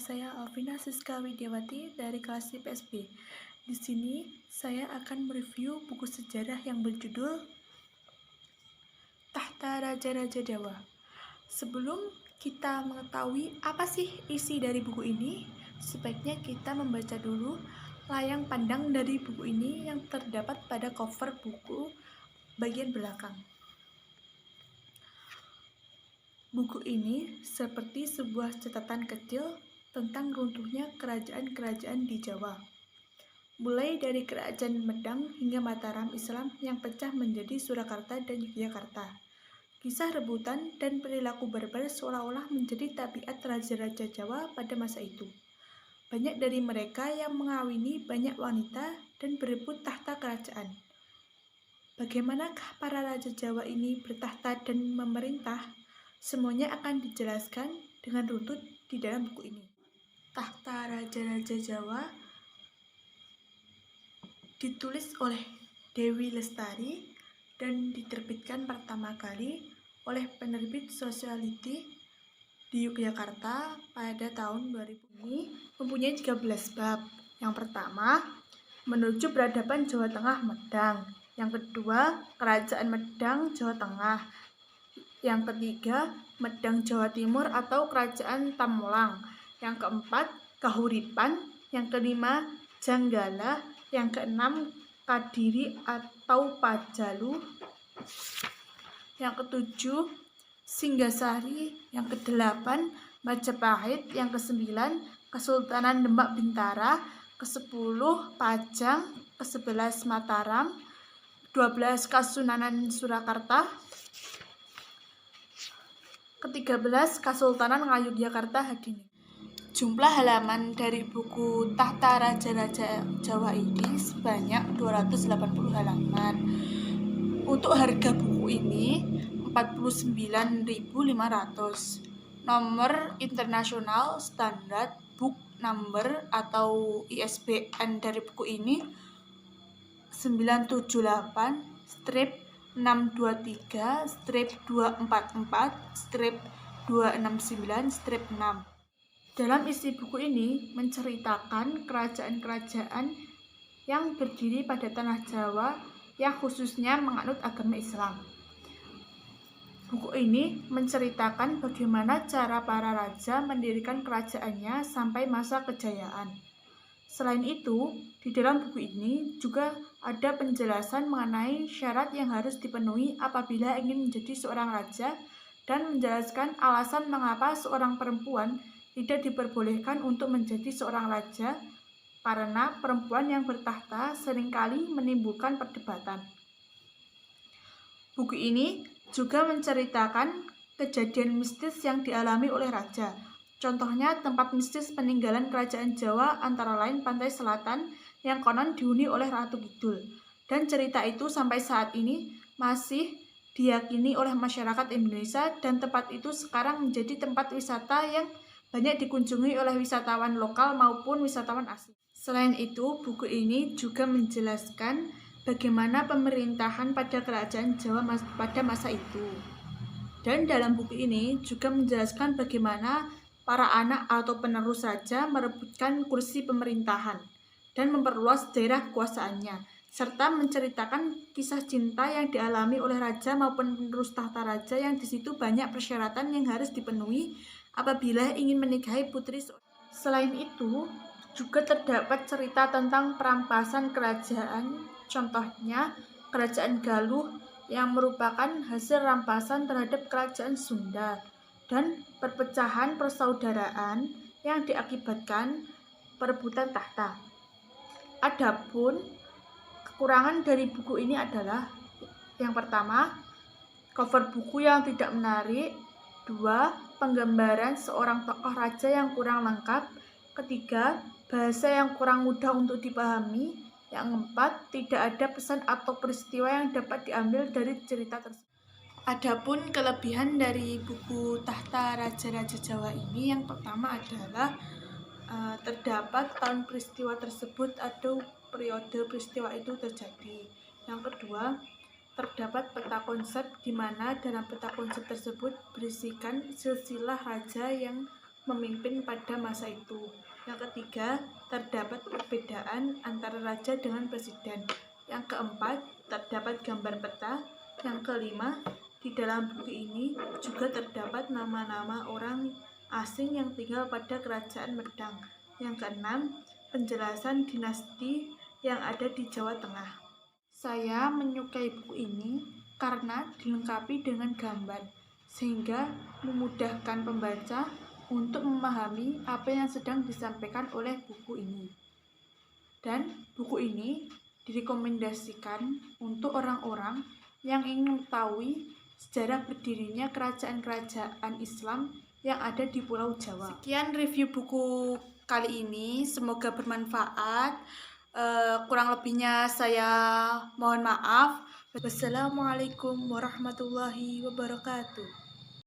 saya Alvina Siska Widiawati dari kelas IPSB. Di sini saya akan mereview buku sejarah yang berjudul Tahta Raja-Raja Jawa. Sebelum kita mengetahui apa sih isi dari buku ini, sebaiknya kita membaca dulu layang pandang dari buku ini yang terdapat pada cover buku bagian belakang. Buku ini seperti sebuah catatan kecil tentang runtuhnya kerajaan-kerajaan di Jawa. Mulai dari Kerajaan Medang hingga Mataram Islam yang pecah menjadi Surakarta dan Yogyakarta. Kisah rebutan dan perilaku barbar seolah-olah menjadi tabiat raja-raja Jawa pada masa itu. Banyak dari mereka yang mengawini banyak wanita dan berebut tahta kerajaan. Bagaimanakah para raja Jawa ini bertahta dan memerintah? Semuanya akan dijelaskan dengan runtut di dalam buku ini. Tahta Raja-Raja Jawa ditulis oleh Dewi Lestari dan diterbitkan pertama kali oleh penerbit Sociality di Yogyakarta pada tahun 2000. Ini mempunyai 13 bab. Yang pertama, menuju peradaban Jawa Tengah Medang. Yang kedua, Kerajaan Medang Jawa Tengah. Yang ketiga, Medang Jawa Timur atau Kerajaan Tamulang. Yang keempat, Kahuripan. Yang kelima, Janggala. Yang keenam, Kadiri atau Pajalu. Yang ketujuh, Singgasari. Yang kedelapan, Majapahit. Yang kesembilan, Kesultanan Demak Bintara. Kesepuluh, Pajang. Kesebelas, Mataram. 12, Kasunanan Surakarta. Ke-13, Kesultanan Ngayogyakarta Hadiningrat. Jumlah halaman dari buku Tahta Raja-Raja Jawa ini sebanyak 280 halaman. Untuk harga buku ini 49.500. Nomor internasional standar book number atau ISBN dari buku ini 978-244-269-6. Dalam isi buku ini menceritakan kerajaan-kerajaan yang berdiri pada tanah Jawa yang khususnya menganut agama Islam. Buku ini menceritakan bagaimana cara para raja mendirikan kerajaannya sampai masa kejayaan. Selain itu, di dalam buku ini juga ada penjelasan mengenai syarat yang harus dipenuhi apabila ingin menjadi seorang raja dan menjelaskan alasan mengapa seorang perempuan tidak diperbolehkan untuk menjadi seorang raja karena perempuan yang bertahta seringkali menimbulkan perdebatan. Buku ini juga menceritakan kejadian mistis yang dialami oleh raja. Contohnya tempat mistis peninggalan kerajaan Jawa antara lain pantai selatan yang konon dihuni oleh Ratu Kidul. Dan cerita itu sampai saat ini masih diyakini oleh masyarakat Indonesia dan tempat itu sekarang menjadi tempat wisata yang banyak dikunjungi oleh wisatawan lokal maupun wisatawan asing. Selain itu, buku ini juga menjelaskan bagaimana pemerintahan pada kerajaan Jawa pada masa itu. Dan dalam buku ini juga menjelaskan bagaimana para anak atau penerus raja merebutkan kursi pemerintahan dan memperluas daerah kekuasaannya, serta menceritakan kisah cinta yang dialami oleh raja maupun penerus tahta raja yang di situ banyak persyaratan yang harus dipenuhi apabila ingin menikahi putri. Selain itu, juga terdapat cerita tentang perampasan kerajaan, contohnya Kerajaan Galuh yang merupakan hasil rampasan terhadap Kerajaan Sunda dan perpecahan persaudaraan yang diakibatkan perebutan tahta. Adapun kekurangan dari buku ini adalah yang pertama, cover buku yang tidak menarik. Dua, penggambaran seorang tokoh raja yang kurang lengkap. Ketiga, bahasa yang kurang mudah untuk dipahami. Yang keempat, tidak ada pesan atau peristiwa yang dapat diambil dari cerita tersebut. Adapun kelebihan dari buku Tahta Raja-Raja Jawa ini yang pertama adalah terdapat tahun peristiwa tersebut atau periode peristiwa itu terjadi. Yang kedua, terdapat peta konsep di mana dalam peta konsep tersebut berisikan silsilah raja yang memimpin pada masa itu. Yang ketiga, terdapat perbedaan antara raja dengan presiden. Yang keempat, terdapat gambar peta. Yang kelima, di dalam buku ini juga terdapat nama-nama orang asing yang tinggal pada kerajaan Medang. Yang keenam, penjelasan dinasti yang ada di Jawa Tengah. Saya menyukai buku ini karena dilengkapi dengan gambar, sehingga memudahkan pembaca untuk memahami apa yang sedang disampaikan oleh buku ini. Dan buku ini direkomendasikan untuk orang-orang yang ingin mengetahui sejarah berdirinya kerajaan-kerajaan Islam yang ada di Pulau Jawa. Sekian review buku kali ini, semoga bermanfaat. Kurang lebihnya saya mohon maaf. Wassalamualaikum warahmatullahi wabarakatuh.